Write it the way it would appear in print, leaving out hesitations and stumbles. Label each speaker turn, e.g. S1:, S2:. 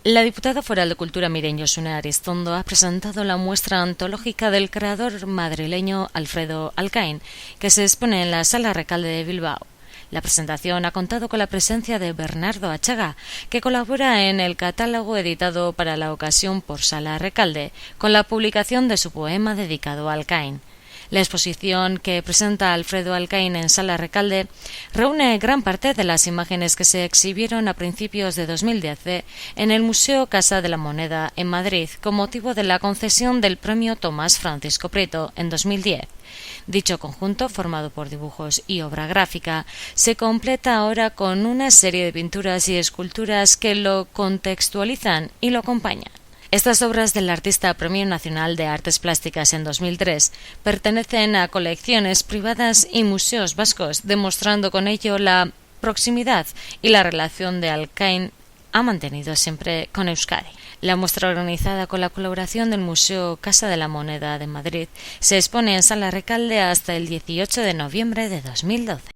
S1: La diputada foral de Cultura Miren Josune Aristondo ha presentado la muestra antológica del creador madrileño Alfredo Alcaín, que se expone en la Sala Recalde de Bilbao. La presentación ha contado con la presencia de Bernardo Achaga, que colabora en el catálogo editado para la ocasión por Sala Recalde, con la publicación de su poema dedicado a Alcaín. La exposición que presenta Alfredo Alcaín en Sala Recalde reúne gran parte de las imágenes que se exhibieron a principios de 2010 en el Museo Casa de la Moneda en Madrid con motivo de la concesión del Premio Tomás Francisco Prieto en 2010. Dicho conjunto, formado por dibujos y obra gráfica, se completa ahora con una serie de pinturas y esculturas que lo contextualizan y lo acompañan. Estas obras del artista Premio Nacional de Artes Plásticas en 2003 pertenecen a colecciones privadas y museos vascos, demostrando con ello la proximidad y la relación de Alcaín ha mantenido siempre con Euskadi. La muestra, organizada con la colaboración del Museo Casa de la Moneda de Madrid, se expone en Sala Recalde hasta el 18 de noviembre de 2012.